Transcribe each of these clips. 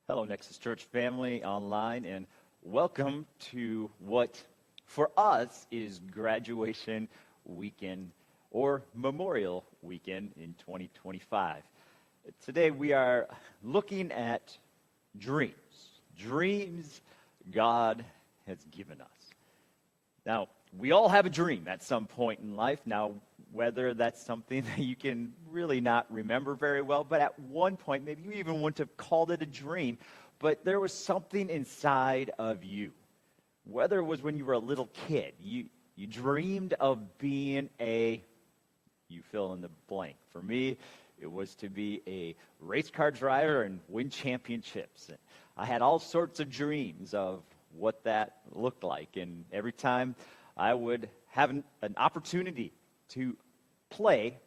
Hello, Nexus Church family online, and welcome to what for us is graduation weekend or Memorial Weekend in 2025. Today we are looking at dreams God has given us. Now, we all have a dream at some point in life. Now, whether that's something that you can really not remember very well, but at one point, maybe you even wouldn't have called it a dream, but there was something inside of you. Whether it was when you were a little kid, you dreamed of being you fill in the blank. For me, it was to be a race car driver and win championships. And I had all sorts of dreams of what that looked like, and every time I would have an opportunity to play,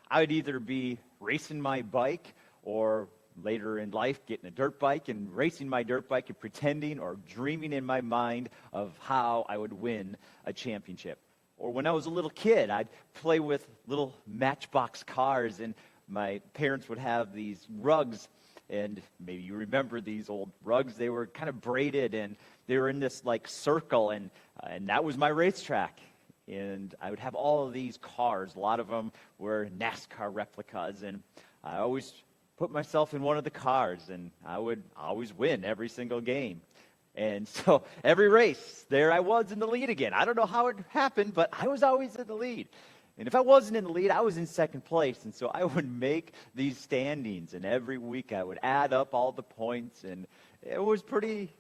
I would either be racing my bike or later in life getting a dirt bike and racing my dirt bike and pretending or dreaming in my mind of how I would win a championship. Or when I was a little kid, I'd play with little matchbox cars, and my parents would have these rugs, and maybe you remember these old rugs. They were kind of braided, and they were in this like circle, and that was my racetrack. And I would have all of these cars. A lot of them were NASCAR replicas, and I always put myself in one of the cars, and I would always win every single game. And so every race, there I was in the lead again. I don't know how it happened, but I was always in the lead. And if I wasn't in the lead, I was in second place. And so I would make these standings, and every week I would add up all the points, and it was pretty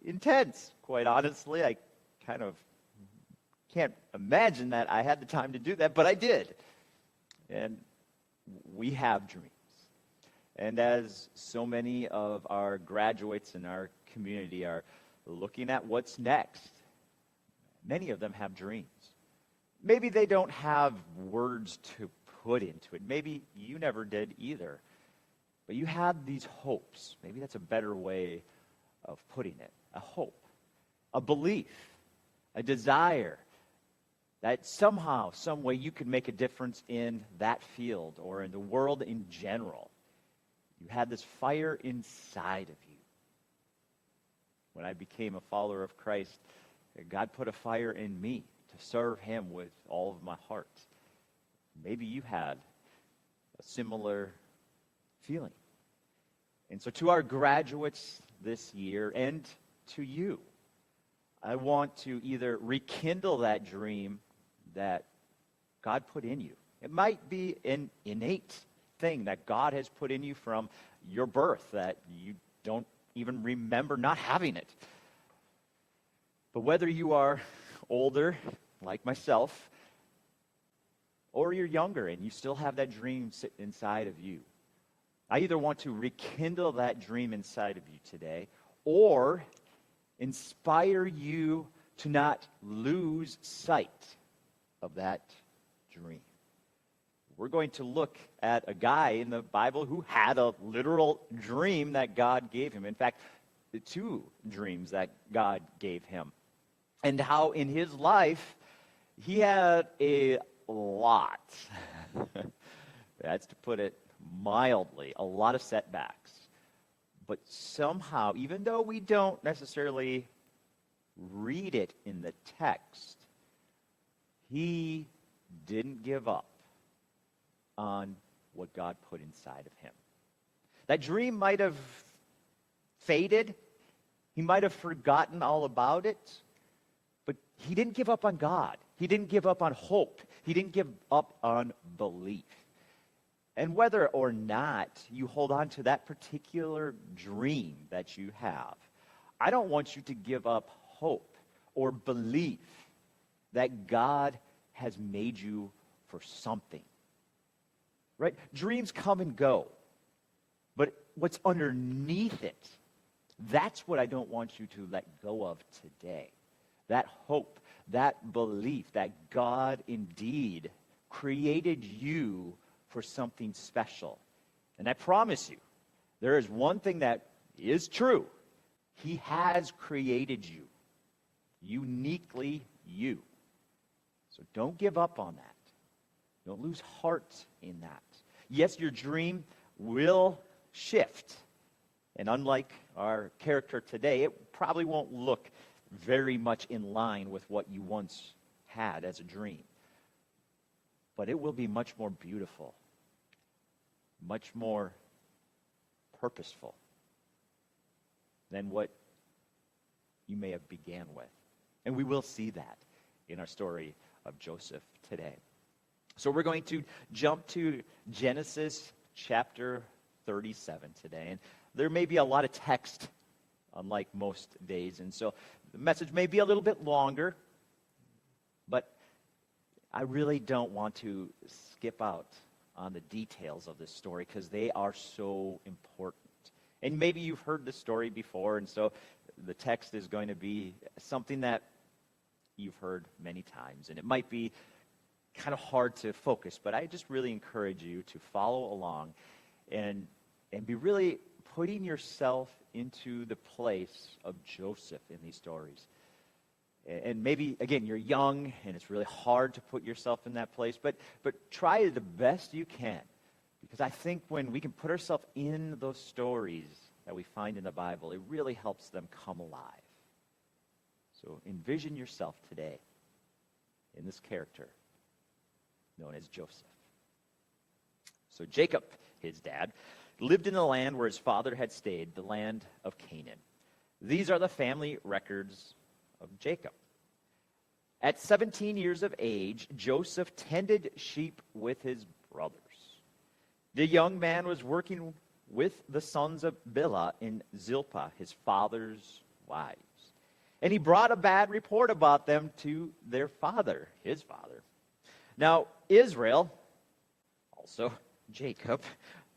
intense, quite honestly. I kind of can't imagine that I had the time to do that, but I did. And we have dreams. And as so many of our graduates in our community are looking at what's next, many of them have dreams. Maybe they don't have words to put into it. Maybe you never did either. But you have these hopes. Maybe that's a better way of putting it. A hope, a belief, a desire that somehow, some way you could make a difference in that field or in the world in general. You had this fire inside of you. When I became a follower of Christ, God put a fire in me to serve him with all of my heart. Maybe you had a similar feeling. And so to our graduates this year and to you, I want to either rekindle that dream that God put in you. It might be an innate thing that God has put in you from your birth that you don't even remember not having it. But whether you are older, like myself, or you're younger and you still have that dream sit inside of you, I either want to rekindle that dream inside of you today or inspire you to not lose sight of that dream. We're going to look at a guy in the Bible who had a literal dream that God gave him. In fact, the two dreams that God gave him. And how in his life, he had a lot, that's to put it mildly, a lot of setbacks. But somehow, even though we don't necessarily read it in the text, he didn't give up on what God put inside of him. That dream might have faded. He might have forgotten all about it. But he didn't give up on God. He didn't give up on hope. He didn't give up on belief. And whether or not you hold on to that particular dream that you have, I don't want you to give up hope or belief that God has made you for something. Right? Dreams come and go. But what's underneath it, that's what I don't want you to let go of today. That hope, that belief that God indeed created you for something special. And I promise you, there is one thing that is true. He has created you, uniquely you. So don't give up on that. Don't lose heart in that. Yes, your dream will shift And unlike our character today, it probably won't look very much in line with what you once had as a dream. But it will be much more beautiful, much more purposeful than what you may have began with. And we will see that in our story of Joseph today. So we're going to jump to Genesis chapter 37 today. And there may be a lot of text, unlike most days. And so the message may be a little bit longer, but I really don't want to skip out on the details of this story because they are so important. And maybe you've heard the story before, and so the text is going to be something that you've heard many times. And it might be kind of hard to focus, but I just really encourage you to follow along and be really putting yourself into the place of Joseph in these stories. And maybe, again, you're young, and it's really hard to put yourself in that place, but try the best you can. Because I think when we can put ourselves in those stories that we find in the Bible, it really helps them come alive. So envision yourself today in this character known as Joseph. So Jacob, his dad, lived in the land where his father had stayed, the land of Canaan. These are the family records of Jacob. At 17 years of age, Joseph tended sheep with his brothers. The young man was working with the sons of Bilhah in Zilpah, his father's wives. And he brought a bad report about them to their father, his father. Now, Israel, also Jacob,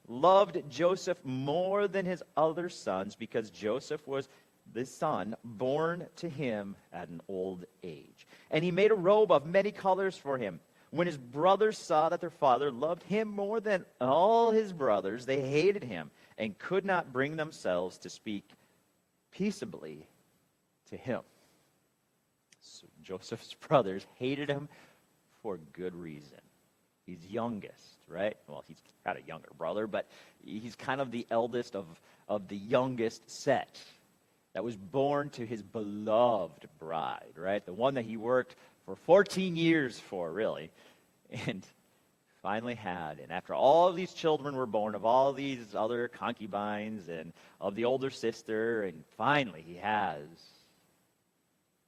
loved Joseph more than his other sons because Joseph was the son born to him at an old age. And he made a robe of many colors for him. When his brothers saw that their father loved him more than all his brothers, they hated him and could not bring themselves to speak peaceably to him. So Joseph's brothers hated him for good reason. He's youngest, right? Well, he's got a younger brother, but he's kind of the eldest of the youngest set that was born to his beloved bride, right? The one that he worked for 14 years for, really, and finally had. And after all of these children were born of all these other concubines and of the older sister, and finally he has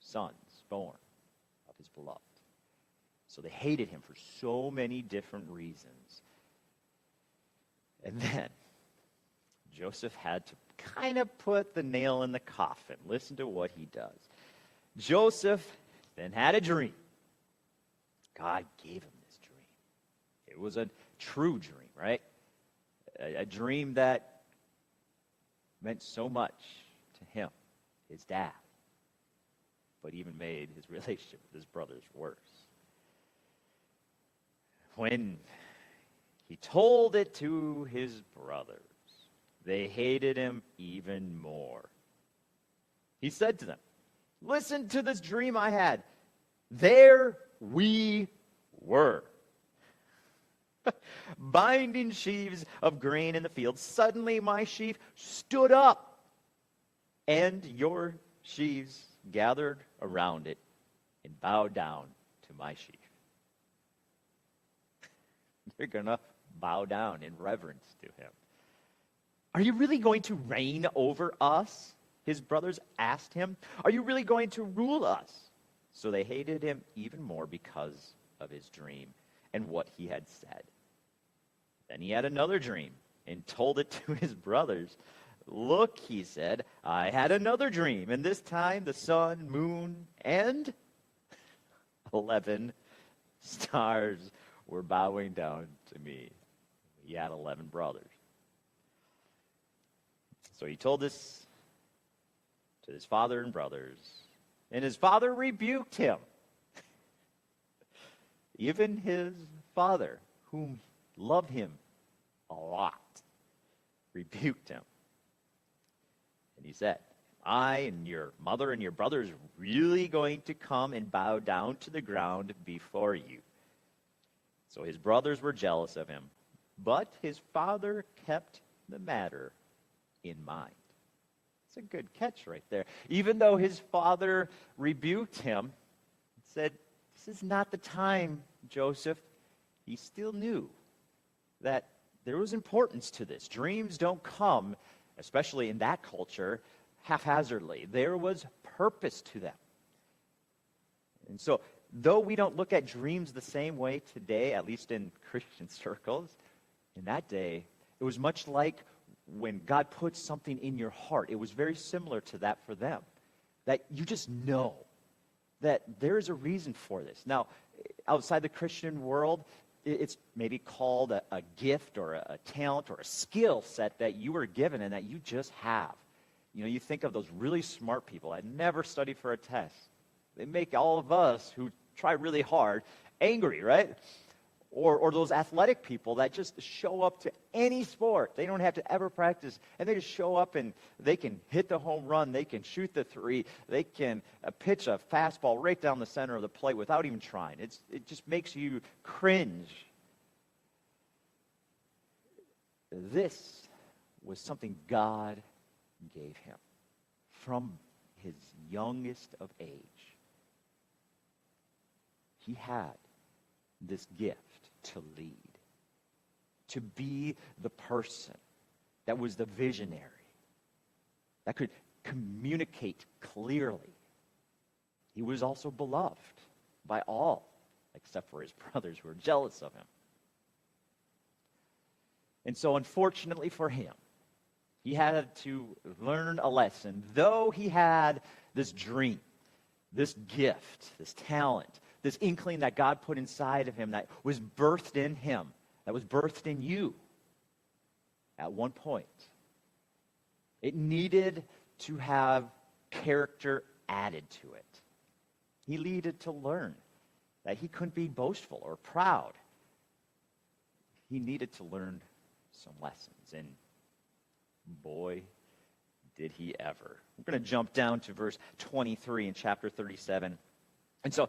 sons born of his beloved. So they hated him for so many different reasons. And then Joseph had to kind of put the nail in the coffin. Listen to what he does. Joseph then had a dream. God gave him this dream. It was a true dream, right? A dream that meant so much to him, his dad, but even made his relationship with his brothers worse. When he told it to his brothers, they hated him even more. He said to them, "Listen to this dream I had. There we were, binding sheaves of grain in the field. Suddenly my sheaf stood up, and your sheaves gathered around it and bowed down to my sheaf." They're going to bow down in reverence to him. "Are you really going to reign over us?" his brothers asked him. "Are you really going to rule us?" So they hated him even more because of his dream and what he had said. Then he had another dream and told it to his brothers. "Look," he said, "I had another dream, and this time the sun, moon, and 11 stars were bowing down to me." He had 11 brothers. So he told this to his father and brothers, and his father rebuked him. Even his father, whom loved him a lot, rebuked him. And he said, "I and your mother and your brothers really going to come and bow down to the ground before you?" So his brothers were jealous of him, but his father kept the matter in mind. It's a good catch right there. Even though his father rebuked him and said, this is not the time, Joseph, he still knew that there was importance to this. Dreams don't come, especially in that culture, haphazardly. There was purpose to them. And so, though we don't look at dreams the same way today, at least in Christian circles, in that day, it was much like when God puts something in your heart. It was very similar to that for them, that you just know that there's a reason for this. Now, outside the Christian world, it's maybe called a gift or a talent or a skill set that you were given and that you just have. You know, you think of those really smart people that never study for a test. They make all of us who try really hard angry, right? Or those athletic people that just show up to any sport. They don't have to ever practice. And they just show up and they can hit the home run. They can shoot the three. They can pitch a fastball right down the center of the plate without even trying. It just makes you cringe. This was something God gave him from his youngest of age. He had this gift to lead, to be the person that was the visionary, that could communicate clearly. He was also beloved by all, except for his brothers who were jealous of him. And so, unfortunately for him, he had to learn a lesson. Though he had this dream, this gift, this talent, this inkling that God put inside of him, that was birthed in him, that was birthed in you at one point. It needed to have character added to it. He needed to learn that he couldn't be boastful or proud. He needed to learn some lessons, and boy, did he ever. We're going to jump down to verse 23 in chapter 37. And so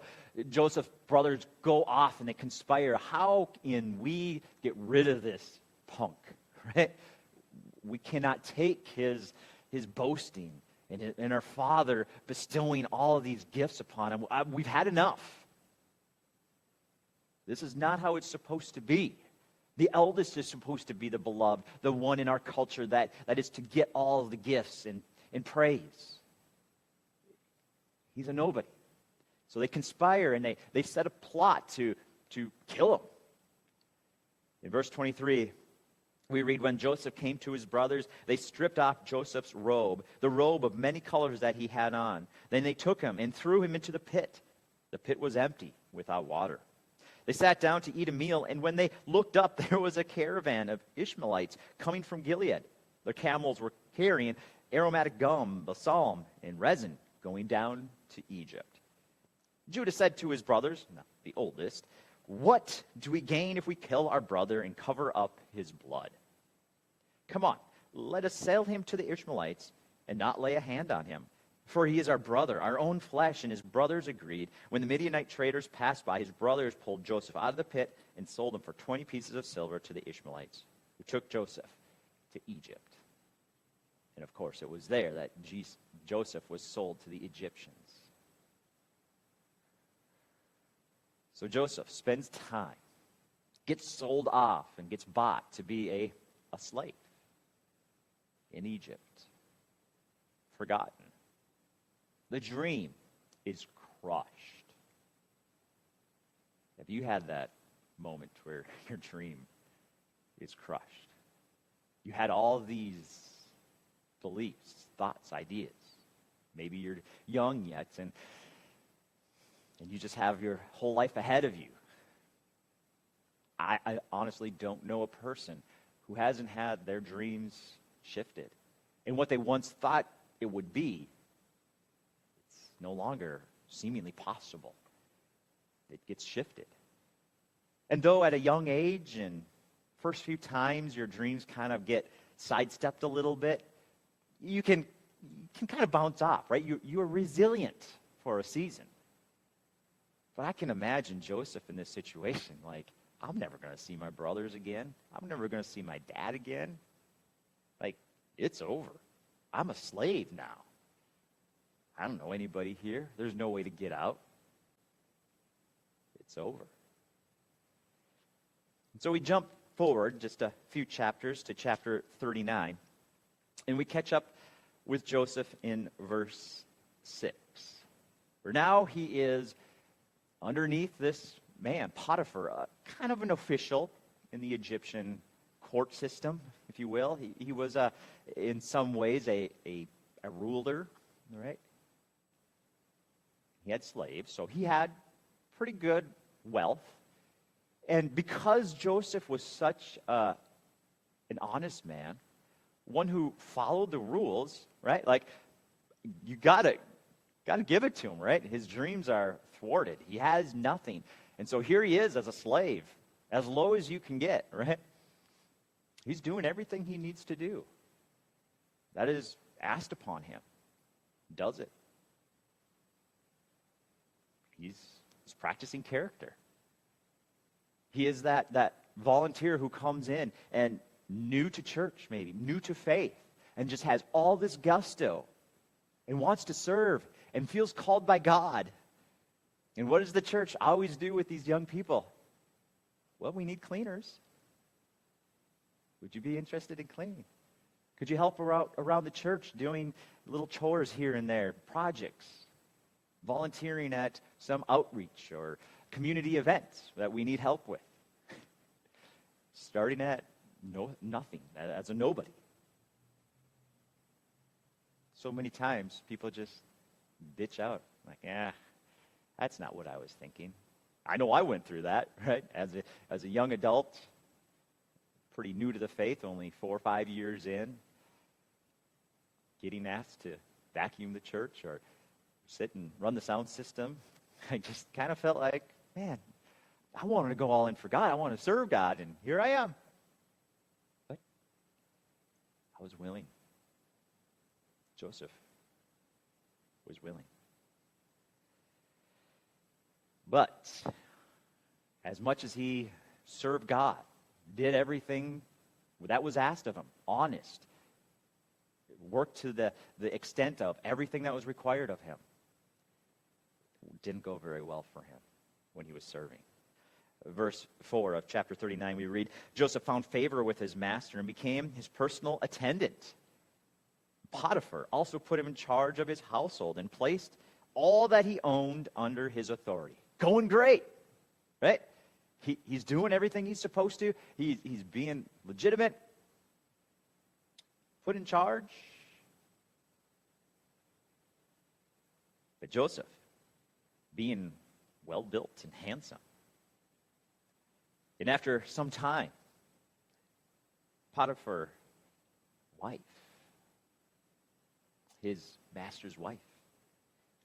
Joseph's brothers go off and they conspire. How can we get rid of this punk, right? We cannot take his boasting and our father bestowing all of these gifts upon him. We've had enough. This is not how it's supposed to be. The eldest is supposed to be the beloved, the one in our culture that is to get all of the gifts and praise. He's a nobody. So they conspire and they set a plot to kill him. In verse 23, we read, when Joseph came to his brothers, they stripped off Joseph's robe, the robe of many colors that he had on. Then they took him and threw him into the pit. The pit was empty, without water. They sat down to eat a meal, and when they looked up, there was a caravan of Ishmaelites coming from Gilead. Their camels were carrying aromatic gum, balsam, and resin, going down to Egypt. Judah said to his brothers, the oldest, what do we gain if we kill our brother and cover up his blood? Come on, let us sell him to the Ishmaelites and not lay a hand on him. For he is our brother, our own flesh. And his brothers agreed. When the Midianite traders passed by, his brothers pulled Joseph out of the pit and sold him for 20 pieces of silver to the Ishmaelites, who took Joseph to Egypt. And of course, it was there that Joseph was sold to the Egyptians. So Joseph spends time, gets sold off, and gets bought to be a slave in Egypt. Forgotten. The dream is crushed. Have you had that moment where your dream is crushed? You had all these beliefs, thoughts, ideas. Maybe you're young yet, and you just have your whole life ahead of you. I honestly don't know a person who hasn't had their dreams shifted. And what they once thought it would be, it's no longer seemingly possible. It gets shifted. And though at a young age and first few times your dreams kind of get sidestepped a little bit, you can kind of bounce off, right? You are resilient for a season. But I can imagine Joseph in this situation, like, I'm never going to see my brothers again. I'm never going to see my dad again. Like, it's over. I'm a slave now. I don't know anybody here. There's no way to get out. It's over. And so we jump forward just a few chapters to chapter 39, and we catch up with Joseph in verse 6. For now he is underneath this man, Potiphar, kind of an official in the Egyptian court system, if you will. He was, in some ways, a ruler, right? He had slaves, so he had pretty good wealth. And because Joseph was such an honest man, one who followed the rules, right? Like, you gotta give it to him, right? His dreams are thwarted. He has nothing. And so here he is as a slave, as low as you can get, right? He's doing everything he needs to do. That is asked upon him. Does it. He's practicing character. He is that volunteer who comes in and new to church, maybe, new to faith, and just has all this gusto and wants to serve and feels called by God. And what does the church always do with these young people? Well, we need cleaners. Would you be interested in cleaning? Could you help around the church doing little chores here and there, projects, volunteering at some outreach or community events that we need help with? Starting at nothing, as a nobody. So many times people just ditch out, like, that's not what I was thinking. I know I went through that, right? As a young adult, pretty new to the faith, only 4 or 5 years in, getting asked to vacuum the church or sit and run the sound system. I just kind of felt like, man, I wanted to go all in for God. I want to serve God, and here I am. But I was willing. Joseph was willing. But as much as he served God, did everything that was asked of him, honest, worked to the extent of everything that was required of him, it didn't go very well for him when he was serving. Verse 4 of chapter 39, we read, Joseph found favor with his master and became his personal attendant. Potiphar also put him in charge of his household and placed all that he owned under his authority. Going great, right? He's doing everything he's supposed to. He's being legitimate, put in charge. But Joseph, being well-built and handsome, and after some time, Potiphar's wife, his master's wife,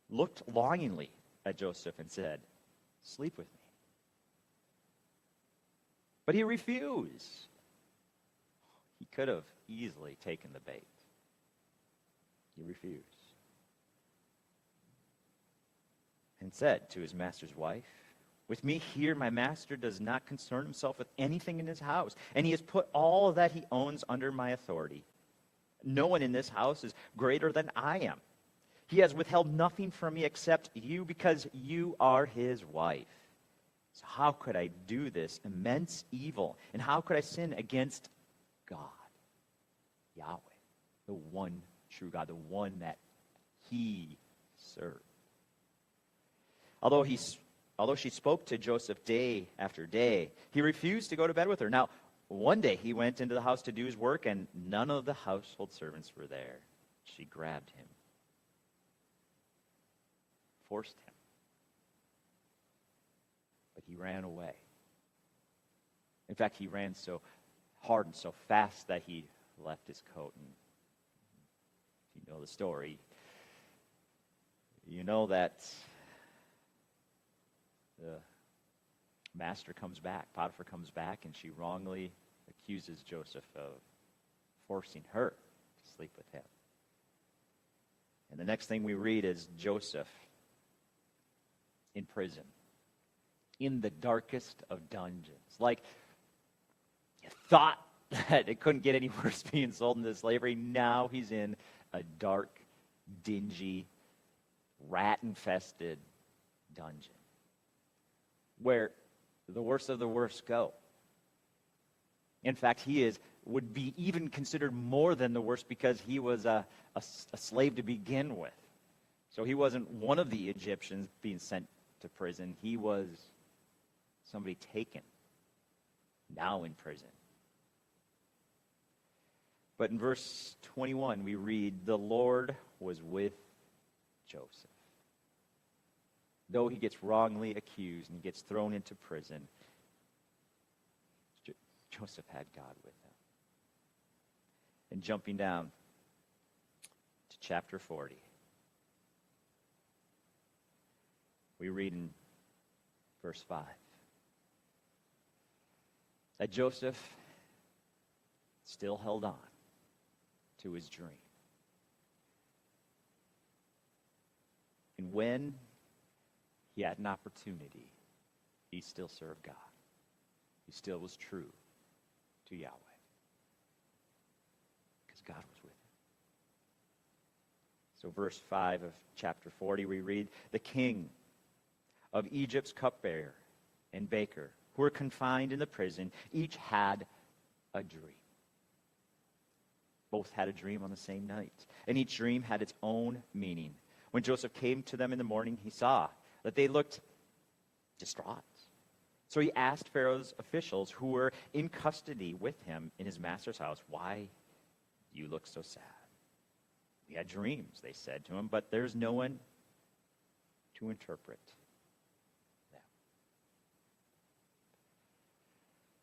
looked longingly at Joseph and said, "Sleep with me." But he refused. He could have easily taken the bait. He refused. And said to his master's wife, "With me here, my master does not concern himself with anything in his house, and he has put all that he owns under my authority. No one in this house is greater than I am. He has withheld nothing from me except you, because you are his wife. So how could I do this immense evil? And how could I sin against God, Yahweh, the one true God, the one that he served?" Although she spoke to Joseph day after day, he refused to go to bed with her. Now, one day he went into the house to do his work, and none of the household servants were there. She grabbed him, forced him, but he ran away. In fact, he ran so hard and so fast that he left his coat. And if you know the story, you know that the master comes back, Potiphar comes back, and she wrongly accuses Joseph of forcing her to sleep with him. And the next thing we read is Joseph in prison, in the darkest of dungeons. Like, you thought that it couldn't get any worse being sold into slavery. Now he's in a dark, dingy, rat-infested dungeon where the worst of the worst go. In fact, would be even considered more than the worst because he was a slave to begin with. So he wasn't one of the Egyptians being sent to prison. He was somebody taken, now in prison. But in verse 21, we read, the Lord was with Joseph. Though he gets wrongly accused and he gets thrown into prison, Joseph had God with him. And jumping down to chapter 40, we read in verse 5 that Joseph still held on to his dream. And when he had an opportunity, he still served God. He still was true to Yahweh because God was with him. So verse 5 of chapter 40, we read, the king of Egypt's cupbearer and baker, who were confined in the prison, each had a dream. Both had a dream on the same night, and each dream had its own meaning. When Joseph came to them in the morning, he saw that they looked distraught. So he asked Pharaoh's officials who were in custody with him in his master's house, why do you look so sad? We had dreams, they said to him, but there's no one to interpret them.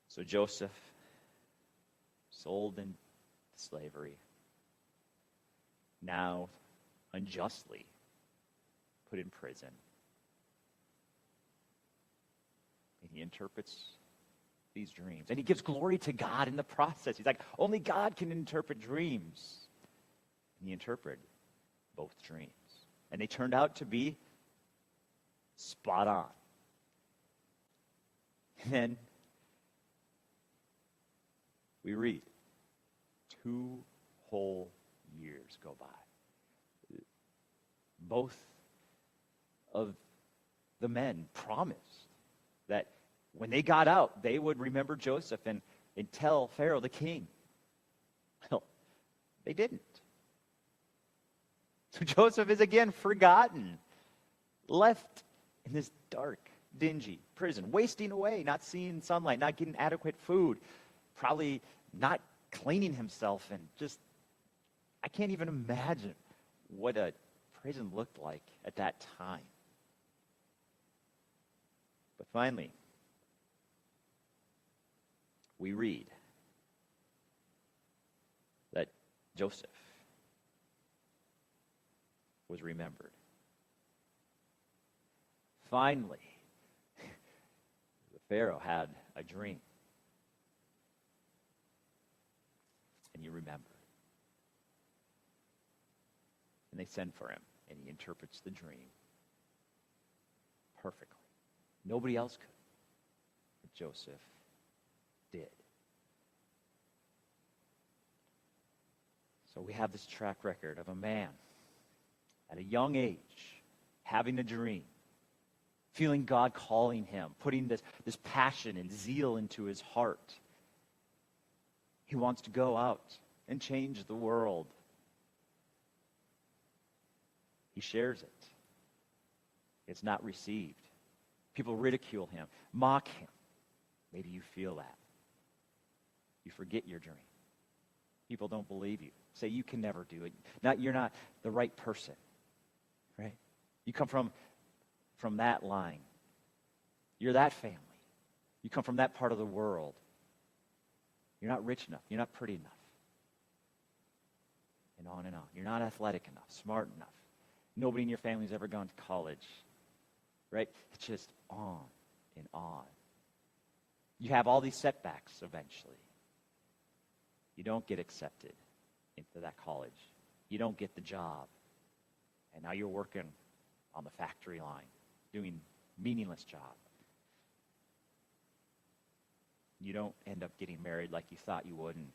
So Joseph, sold into slavery, now unjustly put in prison. And he interprets these dreams. And he gives glory to God in the process. He's like, only God can interpret dreams. And he interpreted both dreams. And they turned out to be spot on. And then we read, 2 whole years go by. Both of the men promised that when they got out, they would remember Joseph and tell Pharaoh the king. Well, they didn't. So Joseph is again forgotten, left in this dark, dingy prison, wasting away, not seeing sunlight, not getting adequate food, probably not cleaning himself, and just, I can't even imagine what a prison looked like at that time. But finally, we read that Joseph was remembered. Finally, the Pharaoh had a dream. And he remembered. And they send for him, and he interprets the dream perfectly. Nobody else could, but Joseph did. So we have this track record of a man at a young age having a dream, feeling God calling him, putting this passion and zeal into his heart. He wants to go out and change the world. He shares it. It's not received. People ridicule him, mock him. Maybe you feel that. You forget your dream. People don't believe you. Say you can never do it. You're not the right person. Right? You come from that line. You're that family. You come from that part of the world. You're not rich enough. You're not pretty enough. And on and on. You're not athletic enough, smart enough. Nobody in your family's ever gone to college. Right? It's just on and on. You have all these setbacks eventually. You don't get accepted into that college. You don't get the job. And now you're working on the factory line, doing meaningless job. You don't end up getting married like you thought you would and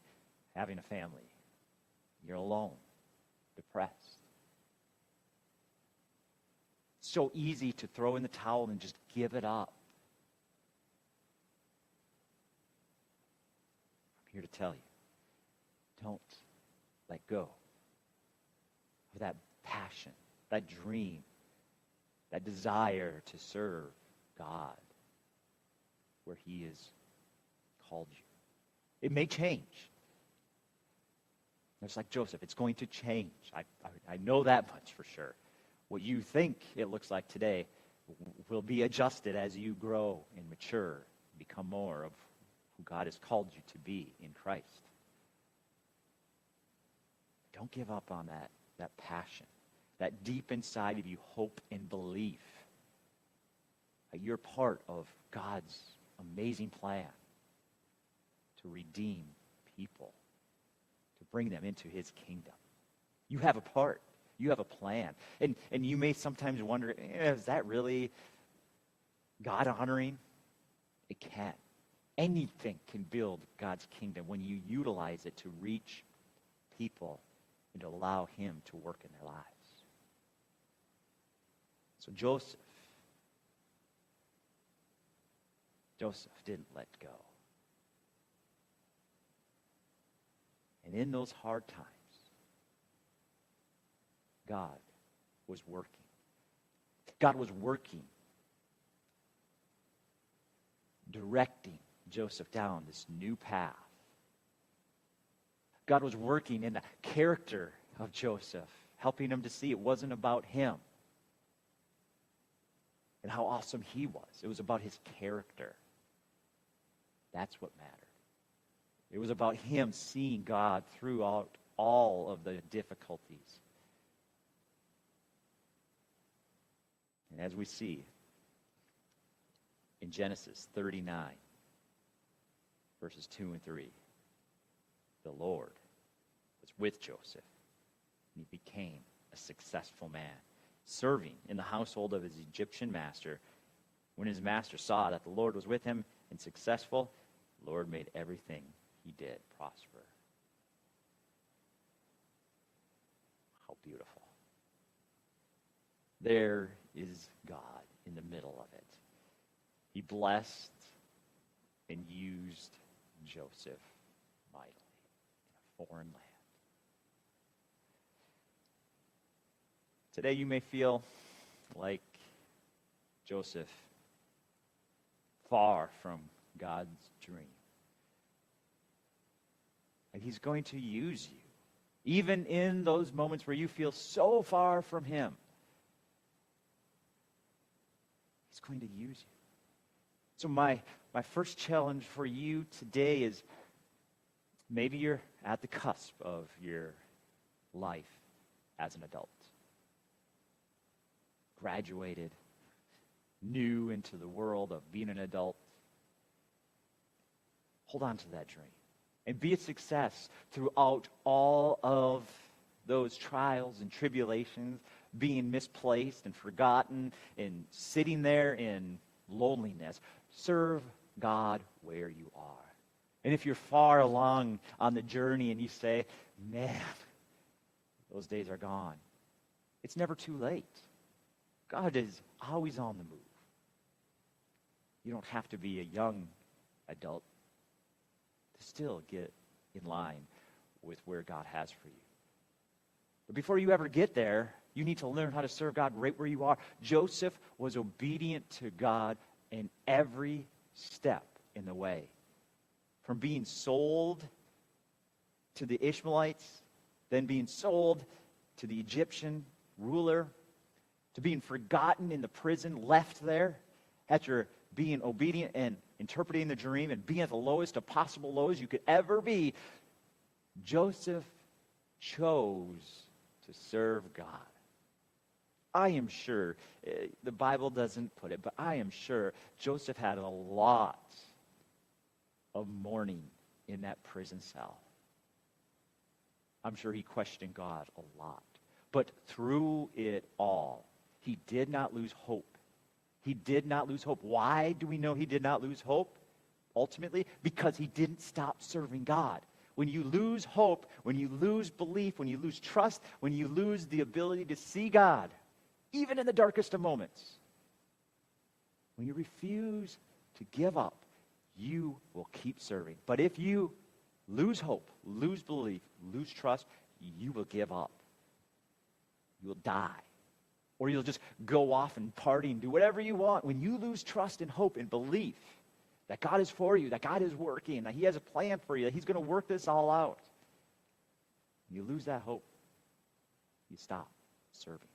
having a family. You're alone. depressed. It's so easy to throw in the towel and just give it up. I'm here to tell you, don't let go of that passion, that dream, that desire to serve God where he has called you. It may change. It's like Joseph, it's going to change. I know that much for sure. What you think it looks like today will be adjusted as you grow and mature, become more of who God has called you to be in Christ. Don't give up on that passion, that deep inside of you hope and belief that you're part of God's amazing plan to redeem people, to bring them into his kingdom. You have a part. You have a plan. And you may sometimes wonder, is that really God-honoring? It can. Anything can build God's kingdom when you utilize it to reach people and to allow him to work in their lives. So Joseph didn't let go. And in those hard times, God was working. God was working, directing Joseph down this new path. God was working in the character of Joseph, helping him to see it wasn't about him and how awesome he was. It was about his character. That's what mattered. It was about him seeing God throughout all of the difficulties. And as we see in Genesis 39, verses 2 and 3, the Lord was with Joseph, and he became a successful man, serving in the household of his Egyptian master. When his master saw that the Lord was with him and successful, the Lord made everything he did prosper. How beautiful. There is God in the middle of it. He blessed and used Joseph mightily in a foreign land. Today you may feel like Joseph, far from God's dream. And he's going to use you, even in those moments where you feel so far from him. He's going to use you. So my first challenge for you today is maybe you're at the cusp of your life as an adult. Graduated, new into the world of being an adult. Hold on to that dream and be a success throughout all of those trials and tribulations, being misplaced and forgotten and sitting there in loneliness. Serve God where you are. And if you're far along on the journey and you say, man, those days are gone, it's never too late. God is always on the move. You don't have to be a young adult to still get in line with where God has for you. But before you ever get there, you need to learn how to serve God right where you are. Joseph was obedient to God in every step in the way. From being sold to the Ishmaelites, then being sold to the Egyptian ruler, to being forgotten in the prison, left there, after being obedient and interpreting the dream and being at the lowest of possible lows you could ever be, Joseph chose to serve God. I am sure, the Bible doesn't put it, but I am sure Joseph had a lot of mourning in that prison cell. I'm sure he questioned God a lot. But through it all, he did not lose hope. He did not lose hope. Why do we know he did not lose hope? Ultimately, because he didn't stop serving God. When you lose hope, when you lose belief, when you lose trust, when you lose the ability to see God, even in the darkest of moments, when you refuse to give up, you will keep serving. But if you lose hope, lose belief, lose trust, you will give up. You will die. Or you'll just go off and party and do whatever you want. When you lose trust and hope and belief that God is for you, that God is working, that he has a plan for you, that he's going to work this all out, you lose that hope, you stop serving.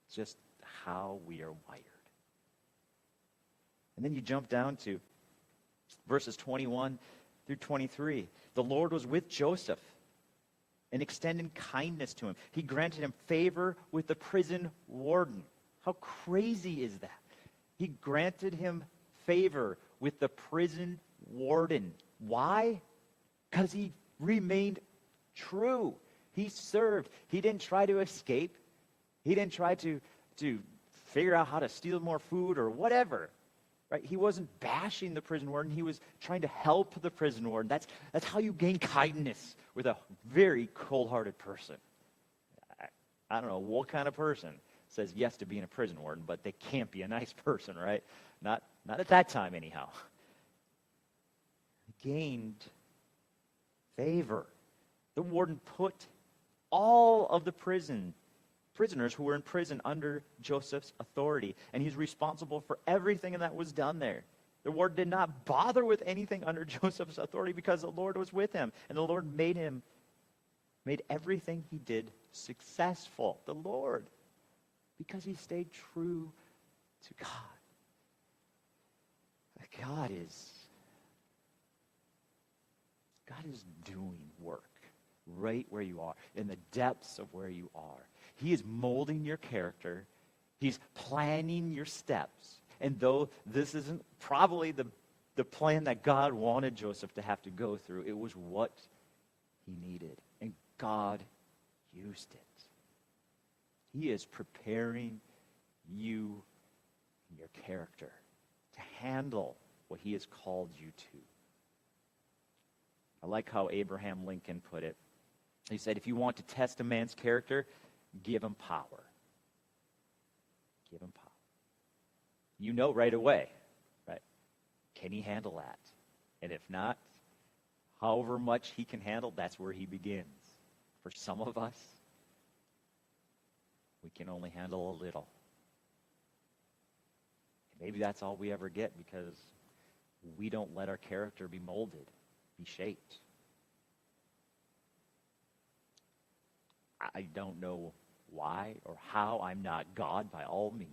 It's just how we are wired. And then you jump down to verses 21 through 23. The Lord was with Joseph and extended kindness to him. He granted him favor with the prison warden. How crazy is that? He granted him favor with the prison warden. Why? Because he remained true. He served. He didn't try to escape. He didn't try to figure out how to steal more food or whatever. Right? He wasn't bashing the prison warden. He was trying to help the prison warden. That's how you gain kindness with a very cold-hearted person. I don't know what kind of person says yes to being a prison warden, but they can't be a nice person, right? Not at that time, anyhow. He gained favor. The warden put all of the prisoners who were in prison under Joseph's authority, and he's responsible for everything that was done there. The warden did not bother with anything under Joseph's authority because the Lord was with him, and the Lord made everything he did successful. The Lord, because he stayed true to God. God is doing work right where you are, in the depths of where you are. He is molding your character. He's planning your steps. And though this isn't probably the plan that God wanted Joseph to have to go through, it was what he needed. And God used it. He is preparing you and your character to handle what he has called you to. I like how Abraham Lincoln put it. He said, if you want to test a man's character, give him power. Give him power. You know right away, right? Can he handle that? And if not, however much he can handle, that's where he begins. For some of us, we can only handle a little. Maybe that's all we ever get because we don't let our character be molded, be shaped. I don't know why or how. I'm not God by all means.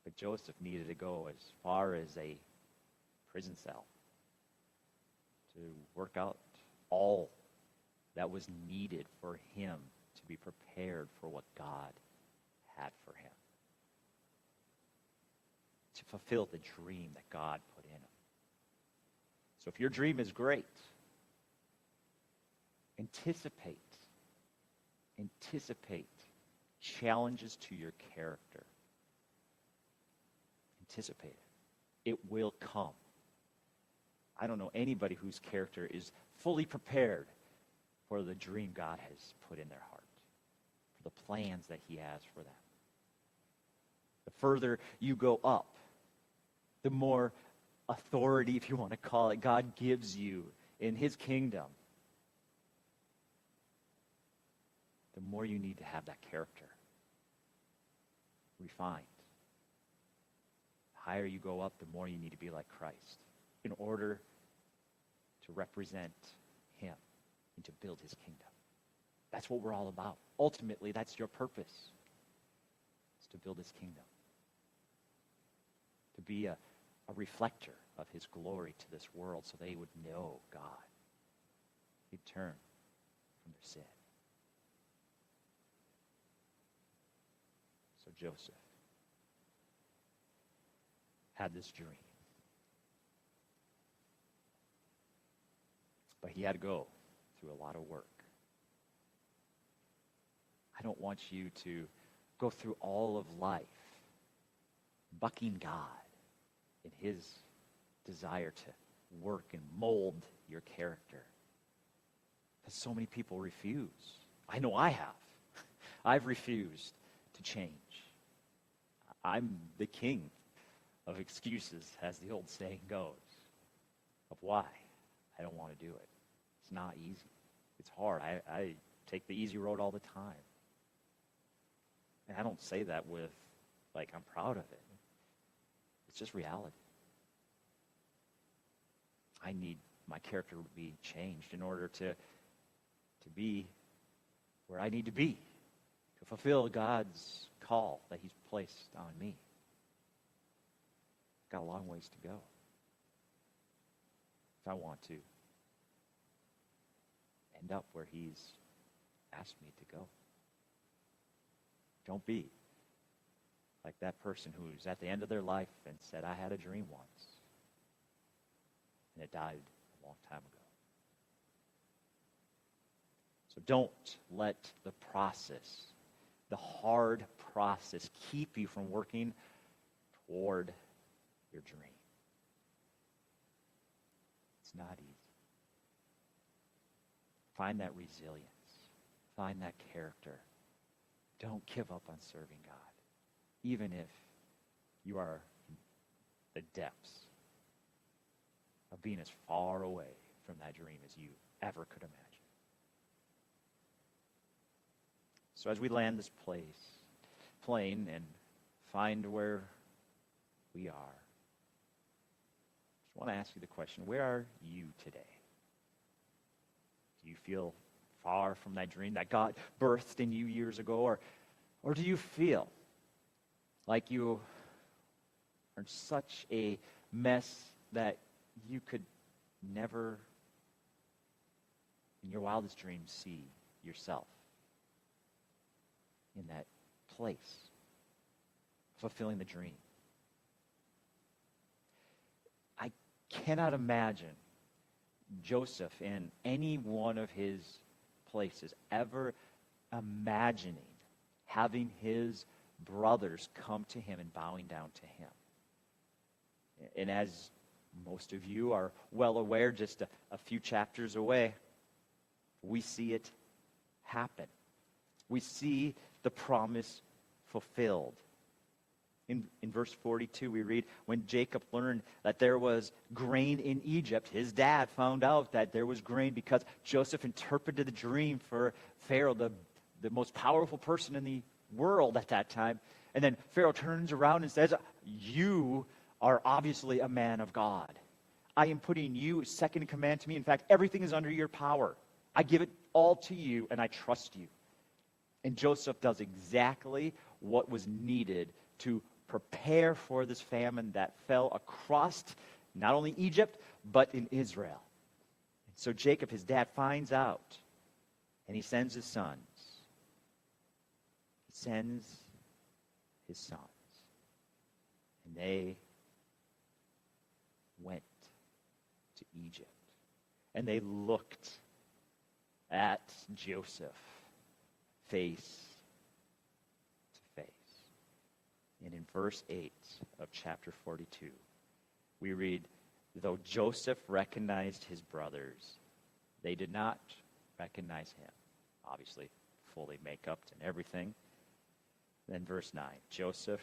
But Joseph needed to go as far as a prison cell to work out all that was needed for him to be prepared for what God had for him. To fulfill the dream that God put in him. So if your dream is great, anticipate challenges to your character. Anticipate it. It will come. I don't know anybody whose character is fully prepared for the dream God has put in their heart, for the plans that he has for them. The further you go up, the more authority, if you want to call it, God gives you in his kingdom. The more you need to have that character refined. The higher you go up, the more you need to be like Christ in order to represent him and to build his kingdom. That's what we're all about. Ultimately, that's your purpose. It's to build his kingdom. To be a reflector of his glory to this world so they would know God. They'd turn from their sin. So Joseph had this dream. But he had to go through a lot of work. I don't want you to go through all of life bucking God in his desire to work and mold your character. Because so many people refuse. I know I have. I've refused to change. I'm the king of excuses, as the old saying goes, of why I don't want to do it. It's not easy. It's hard. I take the easy road all the time. And I don't say that with, like, I'm proud of it. It's just reality. I need my character to be changed in order to be where I need to be, to fulfill God's call that he's placed on me. Got a long ways to go if I want to end up where he's asked me to go. Don't be like that person who's at the end of their life and said, I had a dream once, and it died a long time ago. So don't let the process, the hard process, keep you from working toward your dream. It's not easy. Find that resilience. Find that character. Don't give up on serving God, even if you are in the depths of being as far away from that dream as you ever could imagine. So as we land this plane and find where we are, I just want to ask you the question, where are you today? Do you feel far from that dream that God birthed in you years ago? Or do you feel like you are in such a mess that you could never, in your wildest dreams, see yourself in that place, fulfilling the dream? I cannot imagine Joseph in any one of his places ever imagining having his brothers come to him and bowing down to him. And as most of you are well aware, just a few chapters away, we see it happen. We see the promise fulfilled. In verse 42, we read, when Jacob learned that there was grain in Egypt, his dad found out that there was grain because Joseph interpreted the dream for Pharaoh, the most powerful person in the world at that time. And then Pharaoh turns around and says, you are obviously a man of God. I am putting you second in command to me. In fact, everything is under your power. I give it all to you, and I trust you. And Joseph does exactly what was needed to prepare for this famine that fell across not only Egypt, but in Israel. And so Jacob, his dad, finds out, and he sends his sons. He sends his sons. And they went to Egypt. And they looked at Joseph face to face. And in verse 8 of chapter 42, we read, though Joseph recognized his brothers, they did not recognize him. Obviously, fully makeup and everything. Then verse 9, Joseph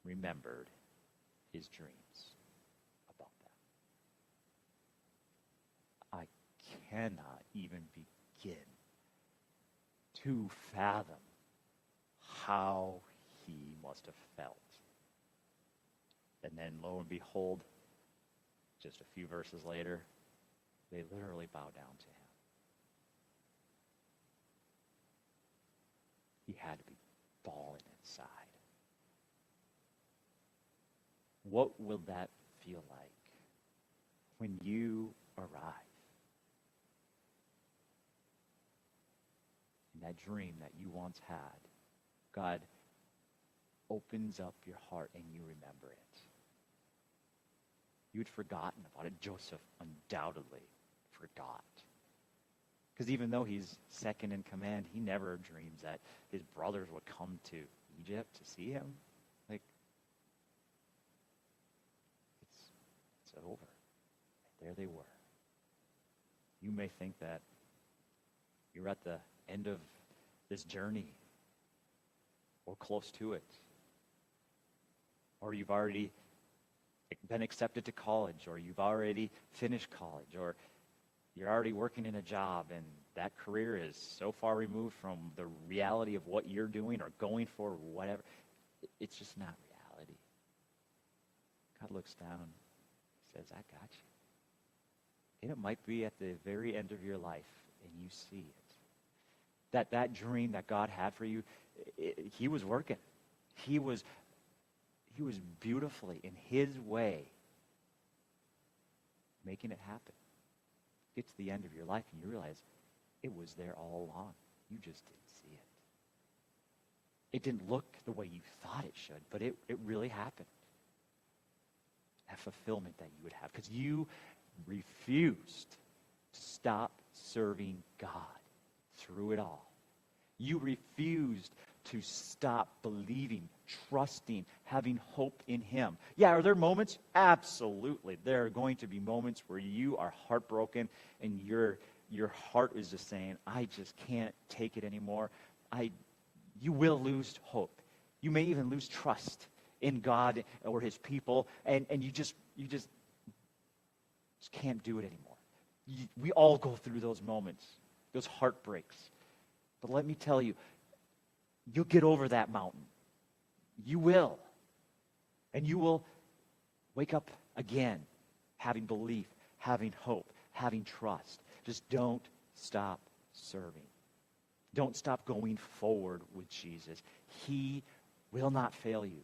remembered his dreams about them. I cannot even begin to fathom how he must have felt. And then lo and behold, just a few verses later, they literally bow down to him. He had to be bawling inside. What will that feel like when you arrive in that dream that you once had? God opens up your heart and you remember it. You'd forgotten about it. Joseph undoubtedly forgot. Because even though he's second in command, he never dreams that his brothers would come to Egypt to see him. Like, it's over. there they were. You may think that you're at the end of this journey or close to it. Or you've already been accepted to college, or you've already finished college, or you're already working in a job and that career is so far removed from the reality of what you're doing or going for, or whatever. It's just not reality. God looks down and says, I got you. And it might be at the very end of your life and you see it. That dream that God had for you, he was working. He was beautifully, in his way, making it happen. Get to the end of your life and you realize it was there all along. You just didn't see it. It didn't look the way you thought it should, but it really happened. That fulfillment that you would have, because you refused to stop serving God through it all. You refused to stop believing, trusting, having hope in him. Yeah, are there moments? Absolutely. There are going to be moments where you are heartbroken and your heart is just saying, I just can't take it anymore. You will lose hope. You may even lose trust in God or his people, and you just can't do it anymore. We all go through those moments, those heartbreaks. But let me tell you, you'll get over that mountain. You will. And you will wake up again, having belief, having hope, having trust. Just don't stop serving. Don't stop going forward with Jesus. He will not fail you.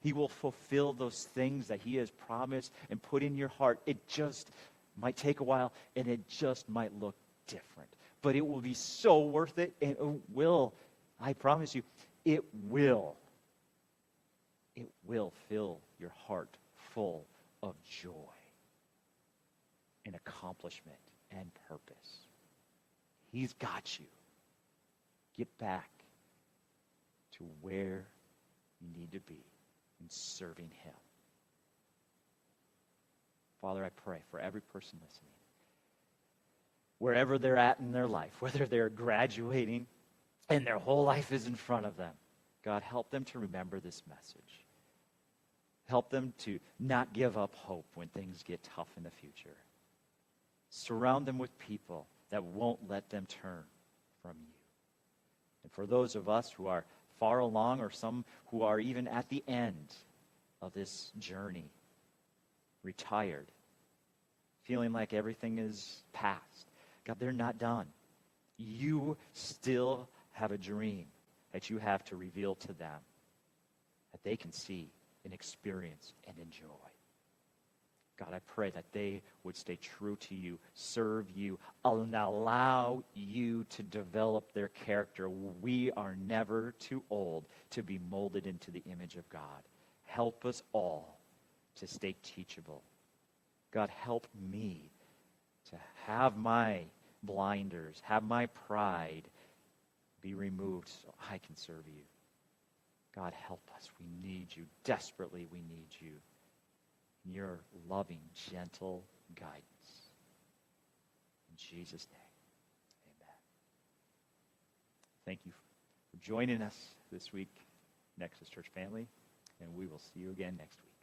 He will fulfill those things that he has promised and put in your heart. It just might take a while, and it just might look different. But it will be so worth it, and it will, I promise you, it will fill your heart full of joy and accomplishment and purpose. He's got you. Get back to where you need to be in serving him. Father, I pray for every person listening, wherever they're at in their life, whether they're graduating and their whole life is in front of them. God, help them to remember this message. Help them to not give up hope when things get tough in the future. Surround them with people that won't let them turn from you. And for those of us who are far along, or some who are even at the end of this journey, retired, feeling like everything is past, God, they're not done. You still have a dream that you have to reveal to them, that they can see and experience and enjoy. God, I pray that they would stay true to you, serve you, and allow you to develop their character. We are never too old to be molded into the image of God. Help us all to stay teachable. God, help me to have my blinders, have my pride be removed so I can serve you. God, help us. We need you. Desperately, we need you. In your loving, gentle guidance. In Jesus' name, amen. Thank you for joining us this week, Nexus Church family, and we will see you again next week.